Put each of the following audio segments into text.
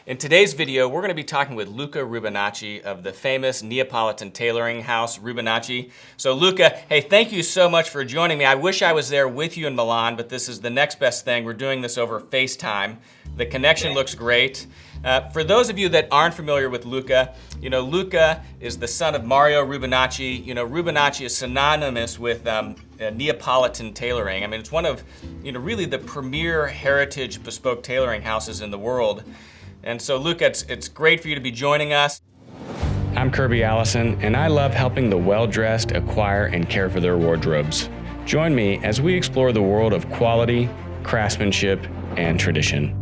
In today's video, we're going to be talking with Luca Rubinacci of the famous Neapolitan tailoring house, Rubinacci. So Luca, hey, thank you so much for joining me. I wish I was there with you in Milan, but this is the next best thing. We're doing this over FaceTime. The connection looks great. For those of you that aren't familiar with Luca, Luca is the son of Mario Rubinacci. Rubinacci is synonymous with Neapolitan tailoring. I mean, it's one of, really the premier heritage bespoke tailoring houses in the world. And so, Luca, it's great for you to be joining us. I'm Kirby Allison, and I love helping the well-dressed acquire and care for their wardrobes. Join me as we explore the world of quality, craftsmanship, and tradition.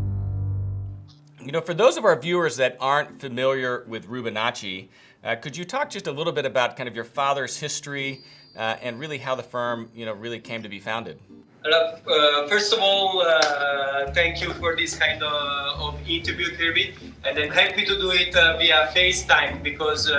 For those of our viewers that aren't familiar with Rubinacci, could you talk just a little bit about kind of your father's history and really how the firm, really came to be founded? First of all, thank you for this kind of interview, Kirby, and I'm happy to do it via FaceTime because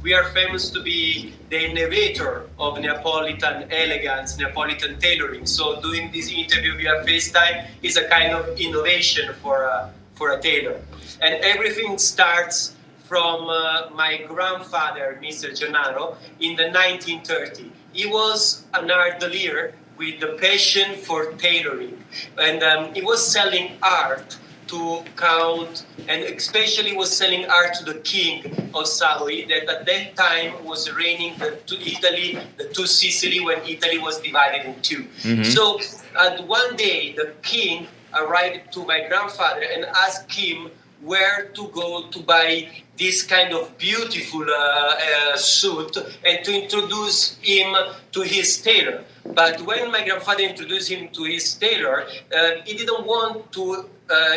we are famous to be the innovator of Neapolitan elegance, Neapolitan tailoring. So doing this interview via FaceTime is a kind of innovation for a tailor. And everything starts from my grandfather, Mr. Gennaro, in the 1930s. He was an art dealer with the passion for tailoring. And he was selling art to Count, and especially was selling art to the King of Savoy, that at that time was reigning to Italy, to Sicily, when Italy was divided in two. Mm-hmm. So one day, the King arrived to my grandfather and asked him where to go to buy this kind of beautiful suit and to introduce him to his tailor. But when my grandfather introduced him to his tailor, he didn't want to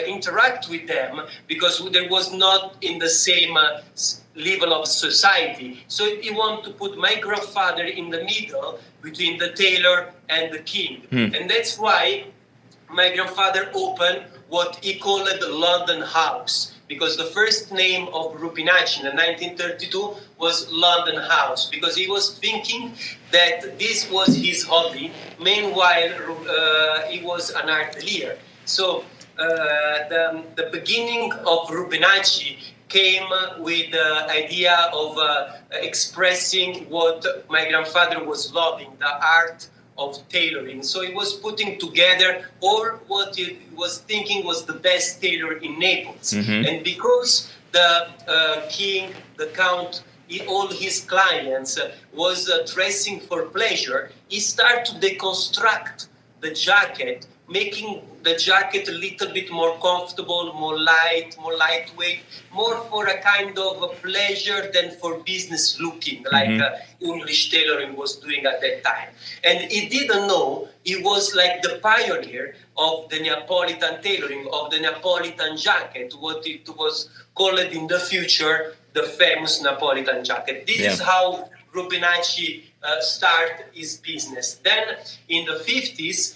interact with them because there was not in the same level of society. So he wanted to put my grandfather in the middle between the tailor and the king. And that's why my grandfather opened what he called the London House, because the first name of Rubinacci in 1932 was London House, because he was thinking that this was his hobby. Meanwhile, he was an art dealer. So the beginning of Rubinacci came with the idea of expressing what my grandfather was loving, the art of tailoring. So he was putting together all what he was thinking was the best tailor in Naples. Mm-hmm. And because the king, the count, all his clients was dressing for pleasure, he started to deconstruct the jacket, making the jacket a little bit more comfortable, more lightweight, more for a kind of a pleasure than for business looking, like English tailoring was doing at that time. And he didn't know he was like the pioneer of the Neapolitan tailoring, of the Neapolitan jacket, what it was called in the future, the famous Neapolitan jacket. This is how Rubinacci started his business. Then in the 50s,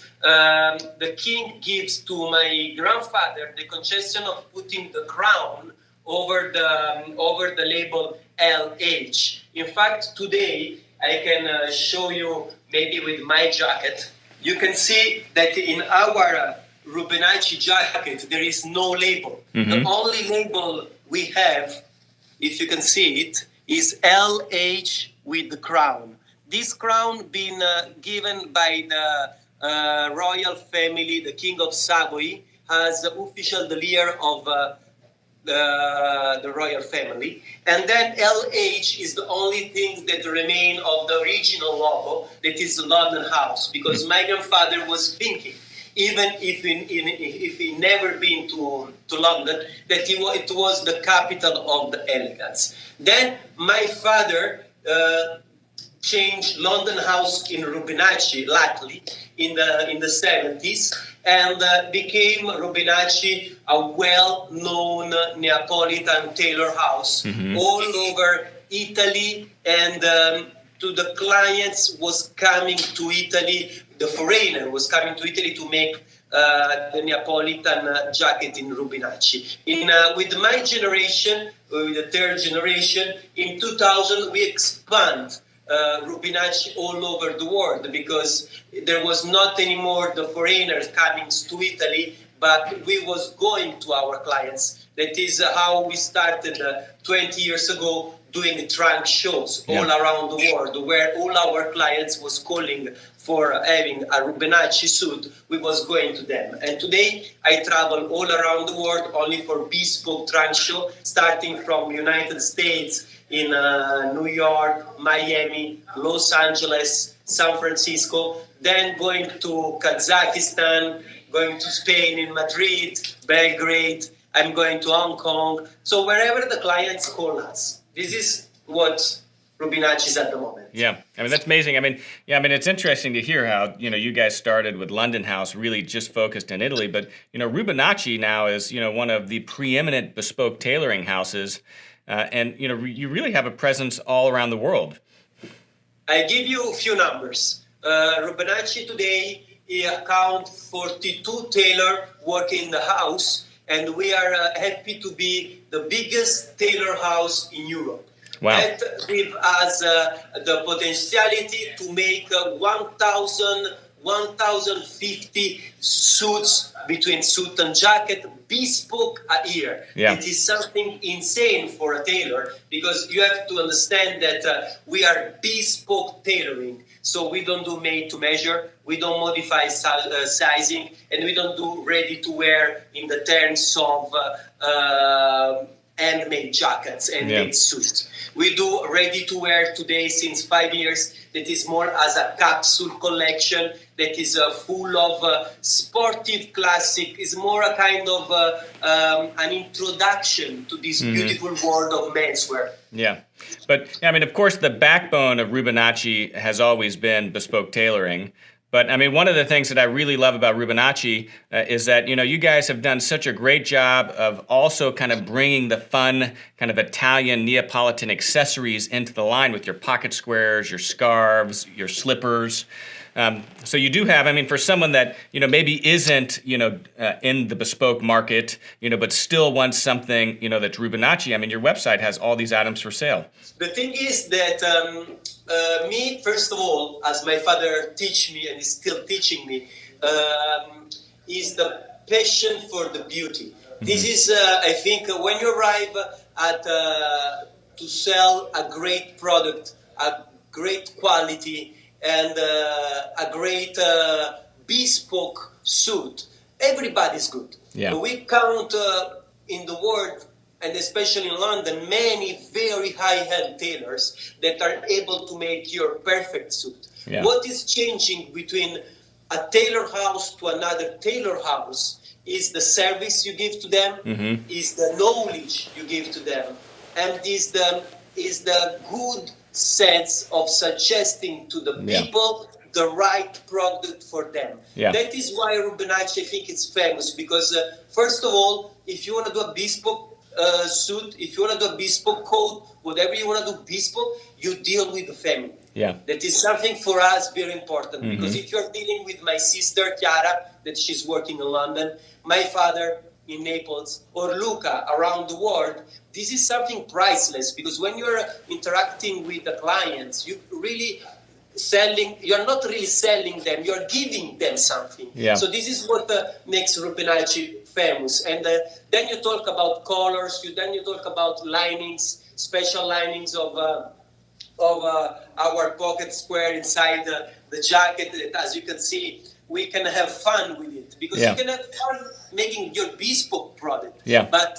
the king gives to my grandfather the concession of putting the crown over the label LH. In fact, today I can show you maybe with my jacket. You can see that in our Rubinacci jacket there is no label. Mm-hmm. The only label we have, if you can see it, is LH with the crown. This crown being given by the royal family, the King of Savoy, as the official dealer of the royal family. And then LH is the only thing that remain of the original logo, that is the London House, because my grandfather was thinking, even if he never been to London, that it was the capital of the elegance. Then my father changed London House in Rubinacci, luckily, in the 70s, and became Rubinacci a well-known Neapolitan tailor house all over Italy, and to the clients was coming to Italy, the foreigner was coming to Italy to make the Neapolitan jacket in Rubinacci. With my generation, with the third generation, in 2000 we expand Rubinacci all over the world, because there was not anymore the foreigners coming to Italy, but we was going to our clients. That is how we started 20 years ago doing trunk shows all around the world, where all our clients was calling for having a Rubinacci suit. We was going to them. And today I travel all around the world only for Bespoke trunk show, starting from United States, in New York, Miami, Los Angeles, San Francisco, then going to Kazakhstan, going to Spain in Madrid, Belgrade, I'm going to Hong Kong. So wherever the clients call us, this is what Rubinacci is at the moment. Yeah, I mean, that's amazing. I mean, it's interesting to hear how, you guys started with London House, really just focused in Italy, but, Rubinacci now is, one of the preeminent bespoke tailoring houses, and, you really have a presence all around the world. I give you a few numbers. Rubinacci today, he accounts 42 tailors working in the house, and we are happy to be the biggest tailor house in Europe. Wow. That gives us the potentiality to make 1,050 suits, between suit and jacket, bespoke a year. Yeah. It is something insane for a tailor, because you have to understand that we are bespoke tailoring. So we don't do made to measure, we don't modify sizing, and we don't do ready to wear in the terms of handmade jackets and made suits. We do ready to wear today since 5 years. That is more as a capsule collection that is full of sportive classic. Is more a kind of an introduction to this beautiful world of menswear. Yeah. But, of course, the backbone of Rubinacci has always been bespoke tailoring. But, one of the things that I really love about Rubinacci is that, you guys have done such a great job of also kind of bringing the fun kind of Italian Neapolitan accessories into the line with your pocket squares, your scarves, your slippers. So you do have, for someone that, maybe isn't, in the bespoke market, but still wants something, that's Rubinacci, your website has all these items for sale. The thing is that me, first of all, as my father teach me and is still teaching me, is the passion for the beauty. This is, I think, when you arrive at to sell a great product, a great quality, and a great bespoke suit, everybody's good. Yeah. We count in the world, and especially in London, many very high-end tailors that are able to make your perfect suit. Yeah. What is changing between a tailor house to another tailor house is the service you give to them, is the knowledge you give to them, and is the good sense of suggesting to the people the right product for them. Yeah. That is why Rubinacci, I think, is famous, because first of all, if you want to do a bespoke suit, if you want to do a bespoke coat, whatever you want to do bespoke, you deal with the family. Yeah. That is something for us very important, because if you're dealing with my sister Chiara, that she's working in London, my father in Naples, or Luca around the world, this is something priceless, because when you're interacting with the clients, you're not really selling them, you're giving them something. Yeah. So this is what makes Rubinacci famous. And then you talk about colors, then you talk about linings, special linings of our pocket square inside the jacket. As you can see, we can have fun with it, because you can have fun making your bespoke product. Yeah. But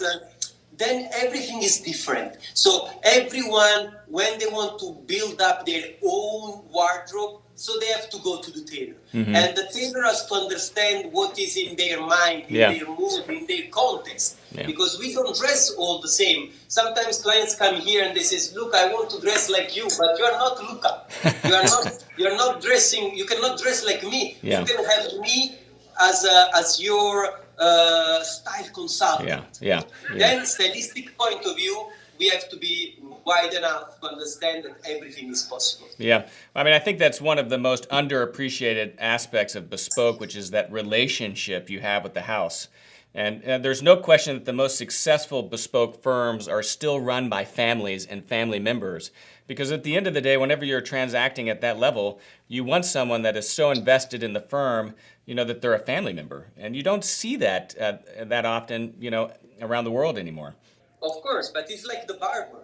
then everything is different. So everyone, when they want to build up their own wardrobe, so they have to go to the tailor. And the tailor has to understand what is in their mind, in their mood, in their context. Because we don't dress all the same. Sometimes clients come here and they say, "Look, I want to dress like you," but you are not Luca. You're not dressing. You cannot dress like me. You can have me as your style consultant. Then, stylistic point of view, we have to be wide enough to understand that everything is possible. Yeah. I think that's one of the most underappreciated aspects of bespoke, which is that relationship you have with the house. And there's no question that the most successful bespoke firms are still run by families and family members. Because at the end of the day, whenever you're transacting at that level, you want someone that is so invested in the firm, that they're a family member. And you don't see that that often, around the world anymore. Of course, but it's like the barber.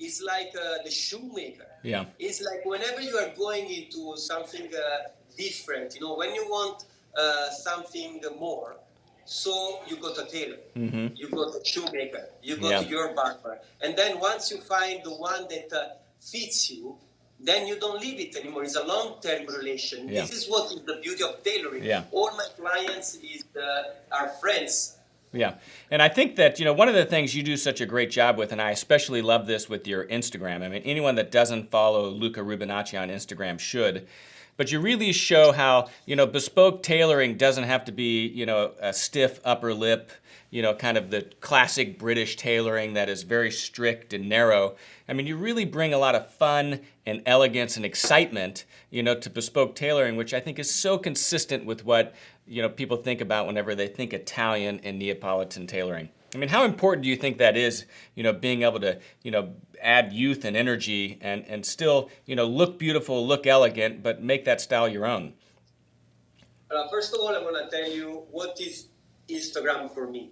It's like the shoemaker. Yeah. It's like whenever you are going into something different, when you want something more, so you go to tailor, you go to shoemaker, you go to your barber. And then once you find the one that fits you, then you don't leave it anymore. It's a long-term relation. Yeah. This is what is the beauty of tailoring. Yeah. All my clients are friends. Yeah. And I think that, one of the things you do such a great job with, and I especially love this with your Instagram. I mean, anyone that doesn't follow Luca Rubinacci on Instagram should. But you really show how, bespoke tailoring doesn't have to be, a stiff upper lip, kind of the classic British tailoring that is very strict and narrow. I mean, you really bring a lot of fun and elegance and excitement, to bespoke tailoring, which I think is so consistent with what, people think about whenever they think Italian and Neapolitan tailoring. I mean, how important do you think that is, being able to, add youth and energy and still, look beautiful, look elegant, but make that style your own? First of all, I want to tell you what is Instagram for me.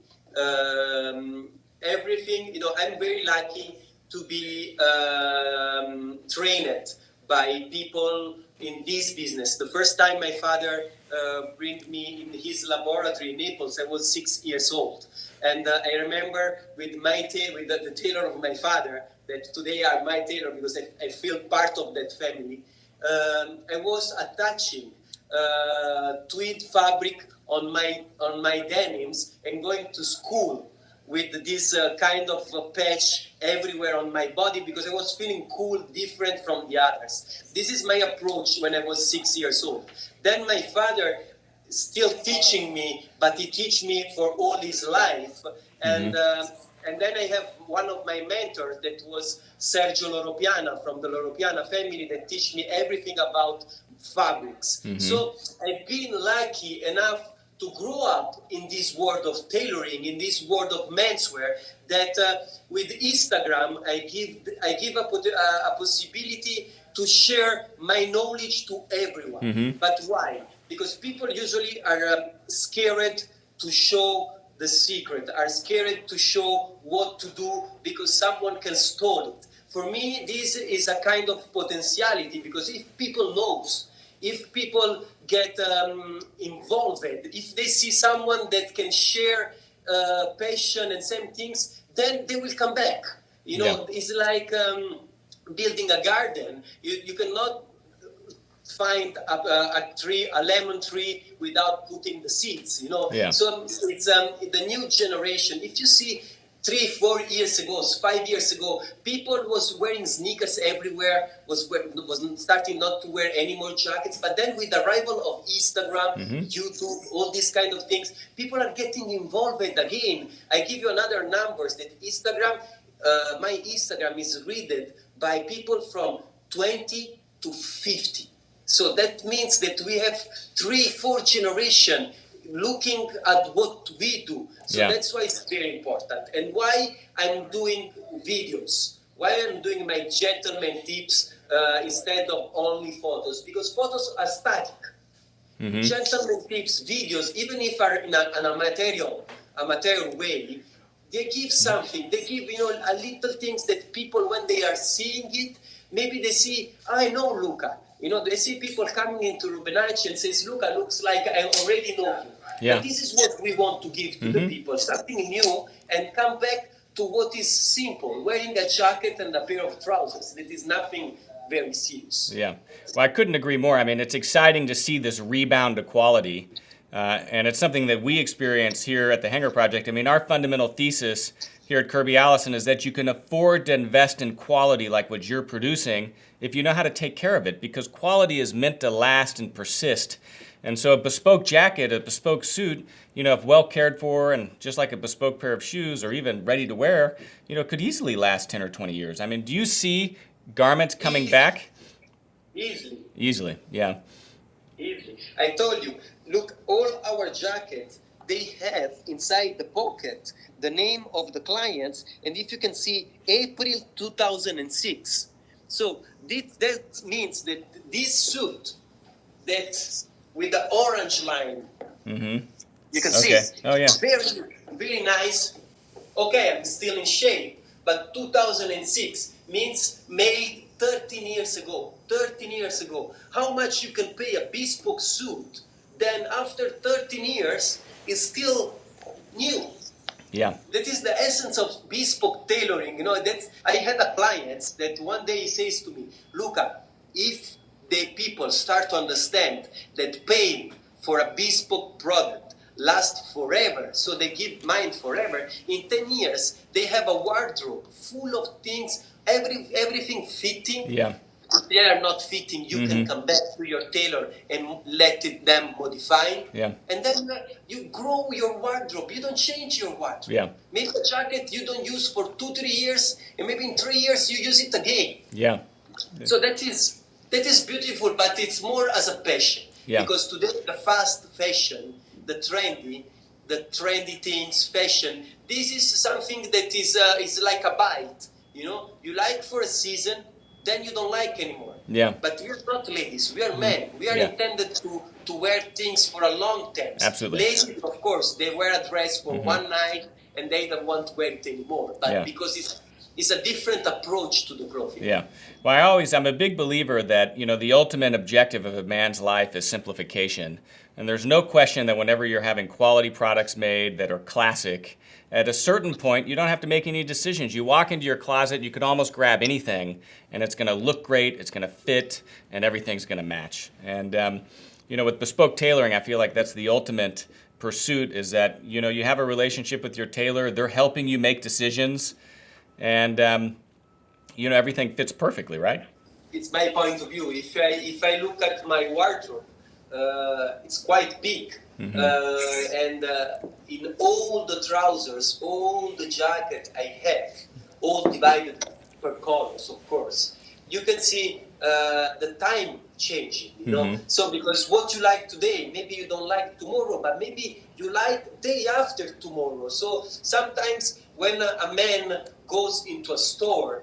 Everything, I'm very lucky to be trained by people in this business. The first time my father bring me in his laboratory in Naples, I was 6 years old. And I remember with the tailor of my father, that today are my tailor because I feel part of that family. I was attaching tweed fabric on my denims and going to school with this kind of patch everywhere on my body because I was feeling cool, different from the others. This is my approach when I was 6 years old. Then my father still teaching me, but he teach me for all his life. And then I have one of my mentors that was Sergio Loropiana from the Loropiana family that teach me everything about fabrics. So I've been lucky enough to grow up in this world of tailoring, in this world of menswear, that with Instagram I give a possibility to share my knowledge to everyone. But why? Because people usually are scared to show the secret, are scared to show what to do because someone can steal it. For me, this is a kind of potentiality because if people knows, if people get involved, if they see someone that can share passion and same things, then they will come back. It's like building a garden. You cannot find a lemon tree without putting the seeds, So it's the new generation. If you see 3-4 years ago, 5 years ago, people was wearing sneakers everywhere, was starting not to wear any more jackets. But then with the arrival of Instagram, YouTube, all these kind of things, people are getting involved again. I give you another numbers that Instagram, my Instagram is read by people from 20 to 50. So that means that we have 3-4 generations looking at what we do. So that's why it's very important. And why I'm doing videos, why I'm doing my gentleman tips instead of only photos, because photos are static. Gentleman tips, videos, even if are in an amateur way, they give something. They give, a little things that people, when they are seeing it, maybe they see, I know Luca. They see people coming into Rubinacci and says, Luca looks like I already know you. Yeah. And this is what we want to give to the people, something new, and come back to what is simple, wearing a jacket and a pair of trousers. That is nothing very serious. Yeah. Well, I couldn't agree more. I mean, it's exciting to see this rebound to quality, and it's something that we experience here at the Hanger Project. I mean, our fundamental thesis here at Kirby Allison is that you can afford to invest in quality like what you're producing if you know how to take care of it, because quality is meant to last and persist. And so a bespoke jacket, a bespoke suit, if well cared for and just like a bespoke pair of shoes or even ready to wear, could easily last 10 or 20 years. I mean, do you see garments coming back? Easily. Easily, yeah. Easily. I told you, look, all our jackets, they have inside the pocket the name of the clients, and if you can see April 2006. So that means that this suit, that with the orange line, you can see Oh, yeah. very, very nice. Okay, I'm still in shape, but 2006 means made 13 years ago. 13 years ago. How much you can pay a bespoke suit, then after 13 years is still new. Yeah. That is the essence of bespoke tailoring. You know, that I had a client that one day he says to me, Luca, if the people start to understand that paying for a bespoke product lasts forever, so they give mine forever, in 10 years they have a wardrobe full of things, everything fitting. Yeah. If they are not fitting, you can come back to your tailor and them modify. Yeah. And then you grow your wardrobe. You don't change your wardrobe. Yeah. Maybe a jacket you don't use for 2-3 years, and maybe in 3 years you use it again. Yeah. So that is beautiful, but it's more as a passion. Yeah. Because today the fast fashion, the trendy things, fashion, this is something that is like a bite. You know, you like for a season, then you don't like anymore. Yeah. But we are not ladies. We are men. We are Yeah. intended to wear things for a long term. Absolutely. Ladies, of course, they wear a dress for one night and they don't want to wear it anymore. But because it's a different approach to the clothing. Yeah. Well, I'm a big believer that, the ultimate objective of a man's life is simplification. And there's no question that whenever you're having quality products made that are classic, at a certain point, you don't have to make any decisions. You walk into your closet, you could almost grab anything, and it's going to look great, it's going to fit, and everything's going to match. And, with bespoke tailoring, I feel like that's the ultimate pursuit, is that, you have a relationship with your tailor, they're helping you make decisions, and, everything fits perfectly, right? It's my point of view. If I look at my wardrobe, it's quite big. And in all the trousers, all the jacket I have, all divided per colors, of course, you can see the time changing, you know. So because what you like today, maybe you don't like tomorrow, but maybe you like day after tomorrow. So sometimes when a man goes into a store,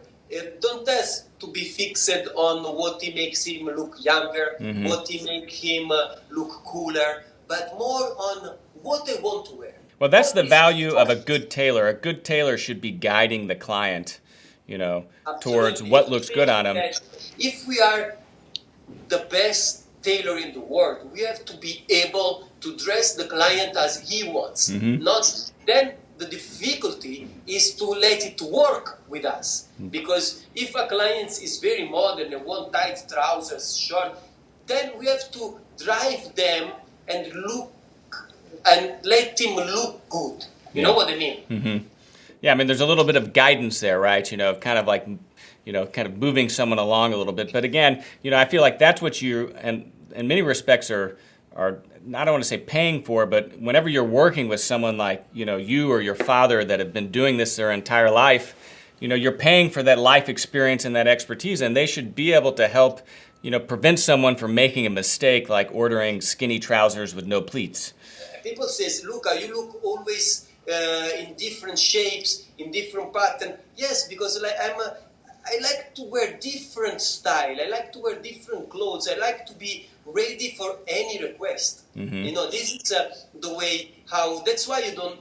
don't ask to be fixed on what he makes him look younger, what he makes him look cooler, but more on what they want to wear. Well, that's the value of a good tailor. A good tailor should be guiding the client, towards what looks good on him. If we are the best tailor in the world, we have to be able to dress the client as he wants. Not then the difficulty is to let it work with us. Because if a client is very modern and want tight trousers, short, then we have to drive them and look and let him look good. You know what I mean? Yeah, I mean, there's a little bit of guidance there, right? Kind of like, kind of moving someone along a little bit. But again, I feel like that's what you, and in many respects, are I don't want to say paying for, but whenever you're working with someone like, you or your father that have been doing this their entire life, you're paying for that life experience and that expertise, and they should be able to help, prevent someone from making a mistake like ordering skinny trousers with no pleats. People says, Luca, you look always in different shapes, in different pattern. Yes, because I like to wear different style. I like to wear different clothes. I like to be ready for any request. This is the way how. That's why you don't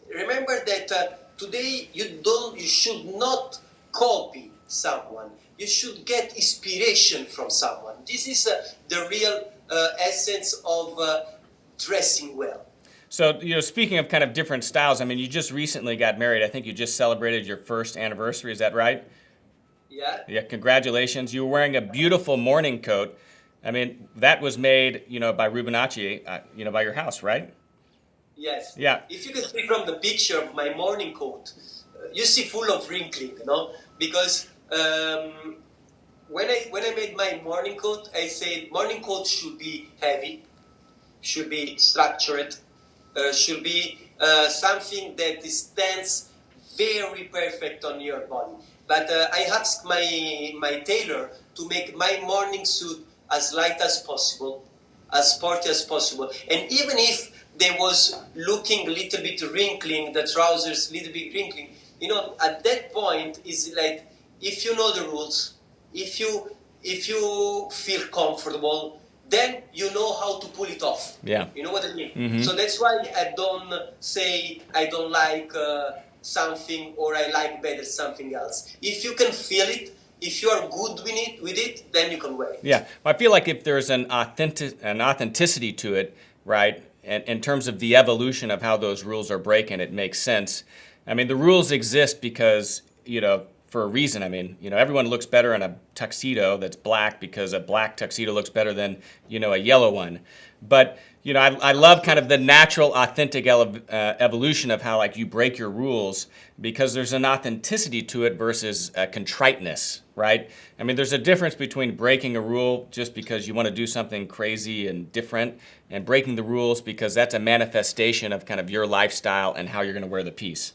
remember that today. You should not copy someone. You should get inspiration from someone. This is the real essence of dressing well. So, speaking of kind of different styles, I mean, you just recently got married. I think you just celebrated your first anniversary. Is that right? Yeah. Yeah, congratulations. You were wearing a beautiful morning coat. I mean, that was made, by Rubinacci, by your house, right? Yes. Yeah. If you can see from the picture of my morning coat, you see full of wrinkling, because when I made my morning coat, I said morning coat should be heavy, should be structured, should be something that stands very perfect on your body. But I asked my tailor to make my morning suit as light as possible, as sporty as possible. And even if they was looking a little bit wrinkling, the trousers a little bit wrinkling. You know, at that point is like, if you know the rules, if you feel comfortable, then you know how to pull it off. Yeah. You know what I mean? Mm-hmm. So that's why I don't say I don't like something or I like better something else. If you can feel it, if you are good with it, then you can wear it. Yeah, I feel like if there's an authenticity to it, right, and in terms of the evolution of how those rules are breaking, it makes sense. I mean, the rules exist because, you know, for a reason. I mean, you know, everyone looks better in a tuxedo that's black because a black tuxedo looks better than, you know, a yellow one. But, you know, I love kind of the natural, authentic evolution of how, like, you break your rules because there's an authenticity to it versus a contriteness, right? I mean, there's a difference between breaking a rule just because you want to do something crazy and different and breaking the rules because that's a manifestation of kind of your lifestyle and how you're going to wear the piece.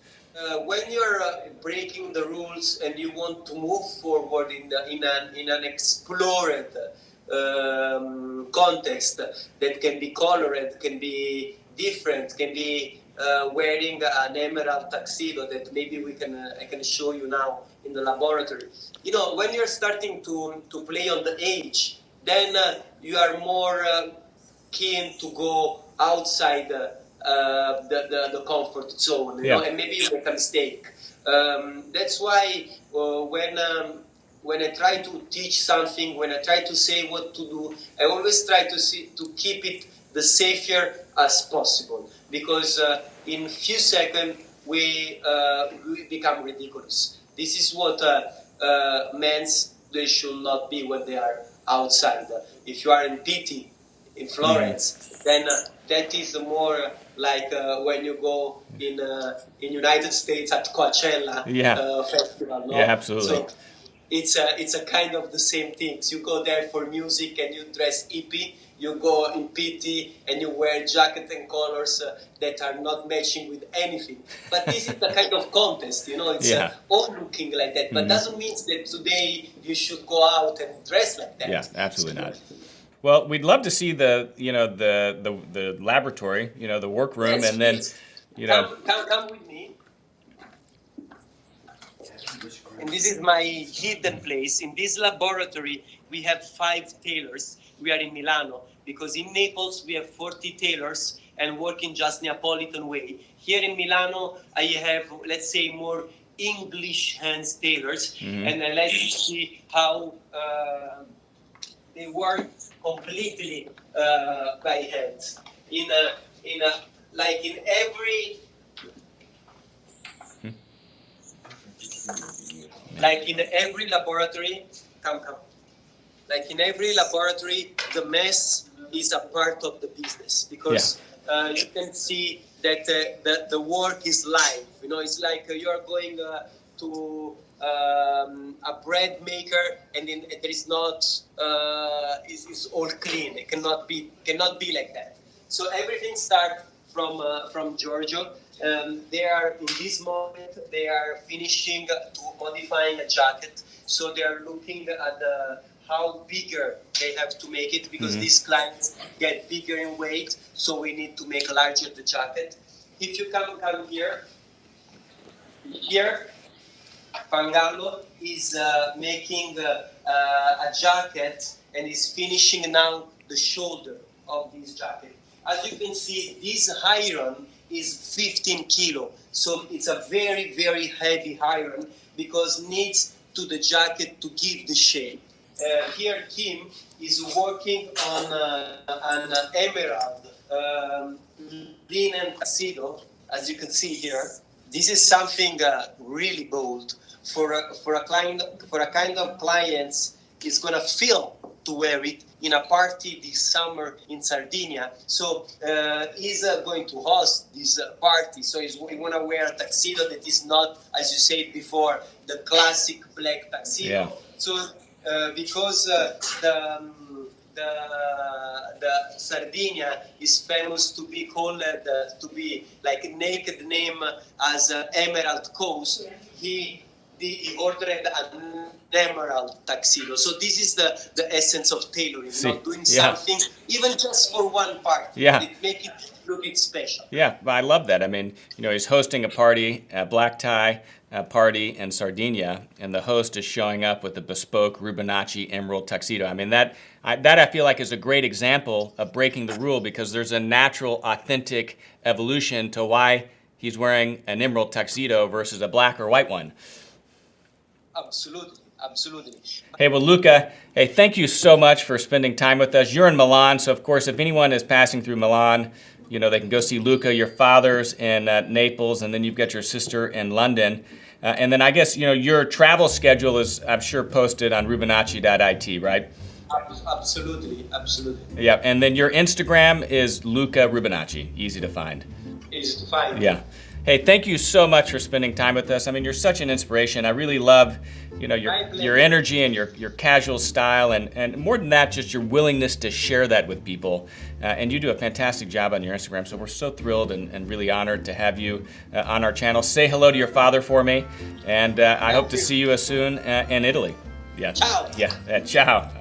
When you're breaking the rules and you want to move forward in an explored context that can be colored, can be different, can be wearing an emerald tuxedo that maybe I can show you now in the laboratory. You know, when you're starting to play on the edge, then you are more keen to go outside the comfort zone, you know, and maybe you make a mistake. That's why when I try to teach something, when I try to say what to do, I always try to keep it the safer as possible, because in a few seconds we become ridiculous. This is what men's they should not be when they are outside. If you are in Pitti, in Florence, then that is more like when you go in United States at Coachella festival. No? Yeah, absolutely. So it's a kind of the same things. You go there for music and you dress hippie. You go in Pitti and you wear jacket and colors that are not matching with anything. But this is the kind of contest, you know. It's all looking like that. But doesn't mean that today you should go out and dress like that. Yeah, absolutely not. Well, we'd love to see the laboratory, you know, the workroom, Yes, and then, please. you know. Come with me. And this is my hidden place. In this laboratory, we have 5 tailors. We are in Milano because in Naples we have 40 tailors and working just Neapolitan way. Here in Milano, I have, let's say, more English hands tailors, and I let you see how they work completely by hands. Like in every laboratory, like in every laboratory, the mess is a part of the business, because you can see that the work is live. You know, it's like you're going to a bread maker, and then there is not is all clean. It cannot be like that. So everything starts from Giorgio. They are in this moment. They are finishing modifying a jacket. So they are looking at how bigger they have to make it, because these clients get bigger in weight. So we need to make larger the jacket. If you come here, Pangallo is making a jacket and is finishing now the shoulder of this jacket. As you can see, this iron is 15 kilo. So it's a very, very heavy iron, because needs to the jacket to give the shape. Here Kim is working on an emerald linen tuxedo, as you can see here. This is something really bold for a kind of clients is gonna feel to wear it in a party this summer in Sardinia. So he's going to host this party. So he wanna wear a tuxedo that is not, as you said before, the classic black tuxedo. Yeah. So because the Sardinia is famous to be called to be like a naked name as Emerald Coast. He he ordered an emerald tuxedo. So this is the essence of tailoring, doing something, even just for one part. It make it look it special. Yeah, I love that. I mean, he's hosting a party, a black tie party in Sardinia, and the host is showing up with the Bespoke Rubinacci emerald tuxedo. I mean, that I feel like is a great example of breaking the rule, because there's a natural, authentic evolution to why he's wearing an emerald tuxedo versus a black or white one. Absolutely. Absolutely. Hey, well, Luca, hey, thank you so much for spending time with us. You're in Milan, so of course, if anyone is passing through Milan, they can go see Luca. Your father's in Naples, and then you've got your sister in London. And then I guess, your travel schedule is, I'm sure, posted on Rubinacci.it, right? Absolutely, absolutely. Yeah, and then your Instagram is Luca Rubinacci, easy to find. Easy to find. Yeah. Hey, thank you so much for spending time with us. I mean, you're such an inspiration. I really love, your energy and your casual style, and more than that, just your willingness to share that with people. And you do a fantastic job on your Instagram, so we're so thrilled and really honored to have you on our channel. Say hello to your father for me, and I hope to see you soon in Italy. Yeah. Ciao. Yeah. Ciao.